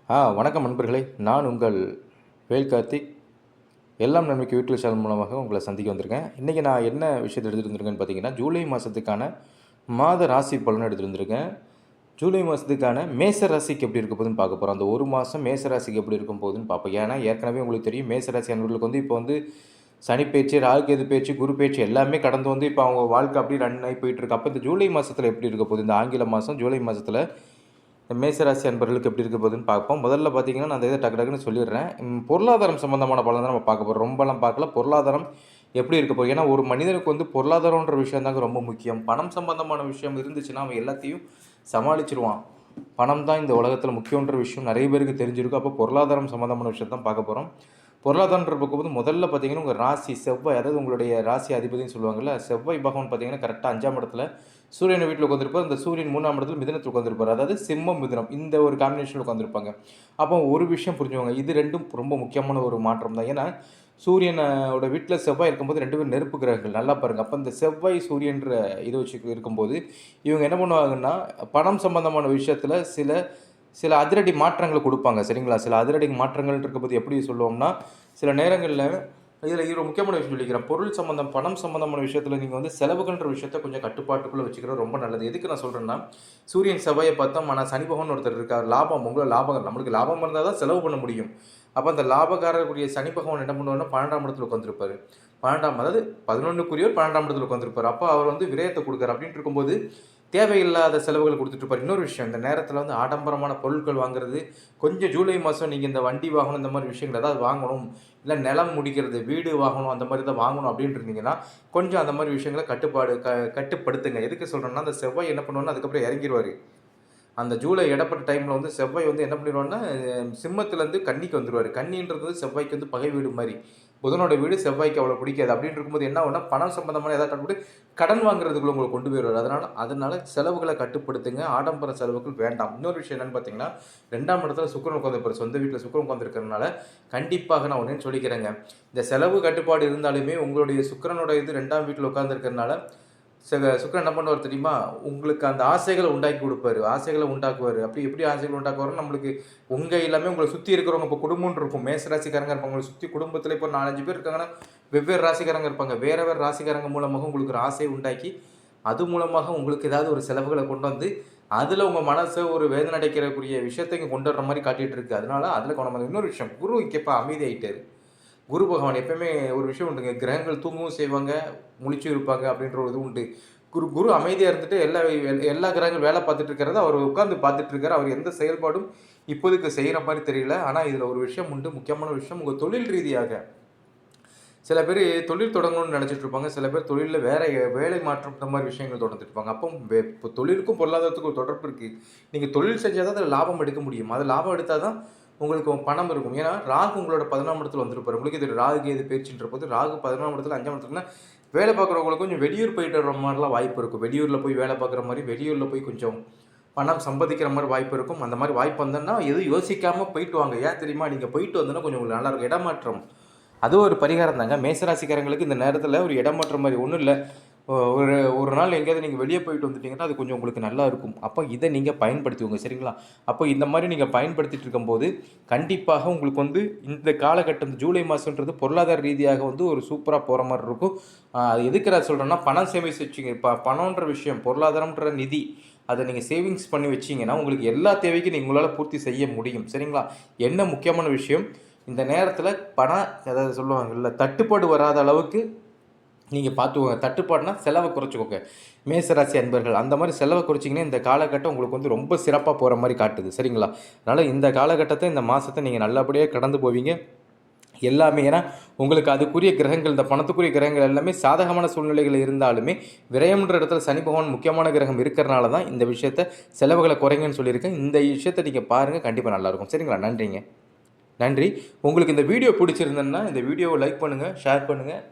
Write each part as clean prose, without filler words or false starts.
வணக்கம் நண்பர்களே. நான் உங்கள் வேல் கார்த்திக். எல்லாம் நன்மைக்கு யூடியூப் சேனல் மூலமாக உங்களை சந்திக்க வந்திருக்கேன். இன்றைக்கி நான் என்ன விஷயத்தை எடுத்துகிட்டு வந்திருக்கேன்னு பார்த்தீங்கன்னா, ஜூலை மாதத்துக்கான மாத ராசி பலன் எடுத்துகிட்டு வந்திருக்கேன். ஜூலை மாதத்துக்கான மேச ராசிக்கு எப்படி இருக்க போகுதுன்னு பார்க்க போகிறோம். அந்த ஒரு மாதம் மேச ராசிக்கு எப்படி இருக்கும் போகுதுன்னு பார்ப்போம். ஏன்னா ஏற்கனவே உங்களுக்கு தெரியும், மேச ராசி அன்பர்களுக்கு இப்போ சனி பேச்சு, ராகு கேது பேச்சு, குரு பேச்சு எல்லாமே கடந்து இப்போ அவங்க வாழ்க்கை அப்படியே ரன் ஆகி போயிட்டுருக்கு. அப்போ இந்த ஜூலை மாதத்தில் எப்படி இருக்க போகுது, இந்த ஆங்கில மாதம் ஜூலை மாதத்தில் மேசராசி அன்பர்களுக்கு எப்படி இருக்க போகுதுன்னு பார்ப்போம். முதல்ல பார்த்தீங்கன்னா, நான் அந்த இதை டக்குன்னு சொல்லிடுறேன். பொருளாதாரம் சம்மந்தமான பலன் தான் நம்ம பார்க்க போகிறோம். ரொம்பலாம் பார்க்கல. பொருளாதாரம் எப்படி இருக்க போகுது, ஏன்னா ஒரு மனிதனுக்கு பொருளாதாரன்ற விஷயம் தாங்க ரொம்ப முக்கியம். பணம் சம்பந்தமான விஷயம் இருந்துச்சுன்னா அவன் எல்லாத்தையும் சமாளிச்சிருவான். பணம் தான் இந்த உலகத்தில் முக்கியன்ற விஷயம் நிறைய பேருக்கு தெரிஞ்சிருக்கும். அப்போ பொருளாதாரம் சம்மந்தமான விஷயம் தான் பார்க்க போகிறோம். பொருளாதாரன்ற பார்க்கும்போது முதல்ல பார்த்தீங்கன்னா, உங்கள் ராசி செவ்வாய், அதாவது உங்களுடைய ராசி அதிபதினு சொல்லுவாங்கள்ல, செவ்வாய் பகவான் பார்த்தீங்கன்னா கரெக்டாக 5ஆம் இடத்துல சூரியனை வீட்டில் உட்காந்துருப்பார். இந்த சூரியன் 3ஆம் இடத்துல மிதுனத்தில் உட்காந்துருப்பார். அதாவது சிம்மம் மிதுனம் இந்த ஒரு காம்பினேஷனில் உட்காந்துருப்பாங்க. அப்போ ஒரு விஷயம் புரிஞ்சுவாங்க, இது ரெண்டும் ரொம்ப முக்கியமான ஒரு மாற்றம் தான். ஏன்னா சூரியனோட வீட்டில் செவ்வாய் இருக்கும்போது 2 பேரும் நெருப்பு கிரகங்கள். நல்லா பாருங்கள். அப்போ இந்த செவ்வாய் சூரியன்ற இதை வச்சு இருக்கும்போது இவங்க என்ன பண்ணுவாங்கன்னா, பணம் சம்பந்தமான விஷயத்தில் சில அதிரடி மாற்றங்களை கொடுப்பாங்க. சரிங்களா? சில அதிரடி மாற்றங்கள் இருக்கும்போது எப்படி சொல்லுவோம்னா, சில நேரங்களில் இதில் ஒரு முக்கியமான விஷயம் சொல்லிக்கிறேன். பொருள் சம்மந்தம், பணம் சம்மந்தமான விஷயத்தில் நீங்கள் செலவுகள்ன்ற விஷயத்தை கொஞ்சம் கட்டுப்பாட்டுக்குள்ளே வச்சுக்கிறது ரொம்ப நல்லது. எதுக்கு நான் சொல்கிறேன்னா, சூரியன் செவ்வாயை பார்த்தோம், ஆனால் சனி பகவான் ஒருத்தர் இருக்கார். லாபம், உங்களை லாபம், நம்மளுக்கு லாபம் இருந்தால் தான் செலவு பண்ண முடியும். அப்போ அந்த லாபக்காரக்கூடிய சனி பகவான் என்ன பண்ணுவார்னா 12ஆம் இடத்துல உட்காந்துருப்பார். 12ஆம், அதாவது 11க்குரியவர் 12ஆம் இடத்துல உட்காந்துருப்பார். அப்போ அவர் விரயத்தை கொடுக்குறார். அப்படின்ட்டு இருக்கும்போது தேவையில்லாத செலவுகள் கொடுத்துட்ருப்பார். இன்னொரு விஷயம், இந்த நேரத்தில் ஆடம்பரமான பொருட்கள் வாங்குறது கொஞ்சம் ஜூலை மாதம் நீங்கள் இந்த வண்டி வாங்கணும், இந்த மாதிரி விஷயங்கள் ஏதாவது வாங்கணும், இல்லை நிலம் முடிக்கிறது, வீடு வாங்கணும், அந்த மாதிரி தான் வாங்கணும் அப்படின்ட்டு இருந்தீங்கன்னா கொஞ்சம் அந்த மாதிரி விஷயங்களை கட்டுப்படுத்துங்க. எதுக்கு சொல்கிறேன்னா, அந்த செவ்வாய் என்ன பண்ணுவாங்கன்னா அதுக்கப்புறம் இறங்கிடுவார். அந்த ஜூலை இடப்பட்ட டைமில் செவ்வாய் என்ன பண்ணிடுவான்னா சிம்மத்துலேருந்து கன்னிக்கு வந்துடுவார். கன்னின்றது செவ்வாய்க்கு பகை வீடு மாதிரி. புதனோட வீடு செவ்வாய்க்கு அவ்வளோ பிடிக்காது. அப்படின்னு இருக்கும்போது என்ன ஆகுனா, பணம் சம்பந்தமான ஏதாவது கடன் வாங்குறதுக்குள்ள உங்களை கொண்டு போயிடுவார். அதனால் செலவுகளை கட்டுப்படுத்துங்க. ஆடம்பர செலவுகள் வேண்டாம். இன்னொரு விஷயம் என்னென்னு பார்த்தீங்கன்னா, 2ஆம் இடத்துல சுக்கிரன் உட்காந்துருப்பார். சொந்த வீட்டில் சுக்கிரன் உட்காந்துருக்கிறதுனால கண்டிப்பாக நான் ஒன்றே சொல்லிக்கிறேங்க, இந்த செலவு கட்டுப்பாடு இருந்தாலுமே உங்களுடைய சுக்கிரனோட இது 2ஆம் வீட்டில் உட்காந்துருக்கிறதுனால சுக்கிரன் என்ன பண்ணுவார் தெரியுமா, உங்களுக்கு அந்த ஆசைகளை உண்டாக்கி கொடுப்பாரு, ஆசைகளை உண்டாக்குவார். அப்படி எப்படி ஆசைகள் உண்டாக்குவாருன்னு நம்மளுக்கு உங்கள் எல்லாமே உங்களை சுற்றி இருக்கிறவங்க, இப்போ குடும்பம்னு இருக்கும், மேச ராசிக்காரங்க இருப்பாங்க, உங்களை சுற்றி குடும்பத்தில் இப்போ 4-5 பேர் இருக்காங்கன்னா வெவ்வேறு ராசிக்காரங்க இருப்பாங்க. வேறு ராசிக்காரங்க மூலமாக உங்களுக்கு ஒரு ஆசையை உண்டாக்கி அது மூலமாக உங்களுக்கு ஏதாவது ஒரு செலவுகளை கொண்டு அதில் உங்கள் மனசை ஒரு வேதனை அடைக்கிறக்கூடிய விஷயத்தை இங்கே கொண்டு வர்ற மாதிரி காட்டிகிட்டு இருக்குது. அதனால அதில் கவனம். இன்னொரு விஷயம், குரு இங்கேப்பா அமைதி ஆகிட்டார். குரு பகவான் எப்பயுமே ஒரு விஷயம் உண்டுங்க, கிரகங்கள் தூங்கவும் செய்வாங்க, முழிச்சும் இருப்பாங்க அப்படின்ற ஒரு இது உண்டு. குரு அமைதியாக இருந்துட்டு எல்லா கிரகங்கள் வேலை பார்த்துட்டு இருக்கிறத அவர் உட்காந்து பார்த்துட்டு இருக்காரு. அவர் எந்த செயல்பாடும் இப்போதைக்கு செய்கிற மாதிரி தெரியல. ஆனால் இதில் ஒரு விஷயம் உண்டு, முக்கியமான விஷயம், உங்கள் தொழில் ரீதியாக சில பேர் தொழில் தொடங்கணும்னு நினச்சிட்டு இருப்பாங்க. சில பேர் தொழிலில் வேலை மாற்றம் இந்த மாதிரி விஷயங்கள் தொடர்ந்துட்டு இருப்பாங்க. அப்போ இப்போ தொழிலுக்கும் பொருளாதாரத்துக்கும் ஒரு தொடர்பு இருக்குது. நீங்கள் தொழில் செஞ்சால் தான் அதில் லாபம் எடுக்க முடியும். அது லாபம் எடுத்தால் தான் உங்களுக்கு பணம் இருக்கும். ஏன்னா ராகு உங்களோட 11ஆம் இடத்துல வந்துருப்பார். உங்களுக்கு இது ராகு கேது பேச்சுன்ற போது ராகு 11ஆம் இடத்துல 5ஆம் இடத்துலனா வேலை பார்க்குறவங்களுக்கு கொஞ்சம் வெளியூர் போயிட்டு வர மாதிரிலாம் வாய்ப்பு இருக்கும். வெளியூரில் போய் வேலை பார்க்குற மாதிரி, வெளியூரில் போய் கொஞ்சம் பணம் சம்பாதிக்கிற மாதிரி வாய்ப்பு இருக்கும். அந்த மாதிரி வாய்ப்பு வந்தோன்னா எதுவும் யோசிக்காமல் போயிட்டு வாங்க. ஏன் தெரியுமா, நீங்கள் போயிட்டு வந்தோன்னா கொஞ்சம் உங்களுக்கு நல்லாயிருக்கும். இடமாற்றம் அது ஒரு பரிகாரம் தாங்க. மேசராசிக்காரங்களுக்கு இந்த நேரத்தில் ஒரு இடமாற்றம் மாதிரி ஒன்றும் இல்லை. ஒரு நாள் எங்கேயாவது நீங்கள் வெளியே போயிட்டு வந்துட்டீங்கன்னா அது கொஞ்சம் உங்களுக்கு நல்லா இருக்கும். அப்போ இதை நீங்கள் பயன்படுத்துவீங்க. சரிங்களா? அப்போ இந்த மாதிரி நீங்கள் பயன்படுத்திட்டு இருக்கும்போது கண்டிப்பாக உங்களுக்கு இந்த காலகட்டம் ஜூலை மாதன்றது பொருளாதார ரீதியாக ஒரு சூப்பராக போகிற மாதிரி இருக்கும். அது எதுக்கு நான் சொல்கிறேன்னா, பணம் சேமித்து வச்சுங்க. இப்போ பணம்ன்ற விஷயம், பொருளாதாரம்ன்ற நிதி, அதை நீங்கள் சேவிங்ஸ் பண்ணி வச்சிங்கன்னா உங்களுக்கு எல்லா தேவைக்கும் உங்களால் பூர்த்தி செய்ய முடியும். சரிங்களா? என்ன முக்கியமான விஷயம், இந்த நேரத்தில் அதாவது சொல்லுவாங்கல்ல, தட்டுப்பாடு வராத அளவுக்கு நீங்கள் பார்த்துக்கோங்க. தட்டுப்பாடுனா செலவை குறைச்சிக்கோங்க. மேசராசி அன்பர்கள் அந்த மாதிரி செலவை குறைச்சிங்கன்னா இந்த காலகட்டம் உங்களுக்கு ரொம்ப சிறப்பாக போகிற மாதிரி காட்டுது. சரிங்களா? அதனால் இந்த காலகட்டத்தை, இந்த மாதத்தை நீங்கள் நல்லபடியாக கடந்து போவீங்க எல்லாமே. ஏன்னா உங்களுக்கு அதுக்குரிய கிரகங்கள், இந்த பணத்துக்குரிய கிரகங்கள் எல்லாமே சாதகமான சூழ்நிலைகள் இருந்தாலுமே விரயம்ன்ற இடத்துல சனி பகவான் முக்கியமான கிரகம் இருக்கிறனால தான் இந்த விஷயத்தை செலவுகளை குறைங்கன்னு சொல்லியிருக்கேன். இந்த விஷயத்தை நீங்கள் பாருங்கள், கண்டிப்பாக நல்லாயிருக்கும். சரிங்களா? நன்றிங்க. நன்றி. உங்களுக்கு இந்த வீடியோ பிடிச்சிருந்தேன்னா இந்த வீடியோவை லைக் பண்ணுங்கள், ஷேர் பண்ணுங்கள்,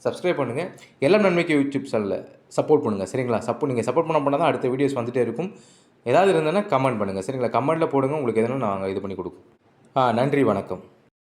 சப்ஸ்கிரைப் பண்ணுங்கள். எல்லாம் நன்மைக்கு யூடியூப் சேனலில் சப்போர்ட் பண்ணுங்கள். சரிங்களா? நீங்கள் சப்போர்ட் பண்ண தான் அடுத்த வீடியோஸ் வந்துகிட்டே இருக்கும். ஏதாவது இருந்ததுன்னா கமெண்ட் பண்ணுங்கள். சரிங்களா? கமெண்ட்டில் போடுங்க, உங்களுக்கு எதுனா நாங்கள் இது பண்ணி கொடுப்போம். நன்றி, வணக்கம்.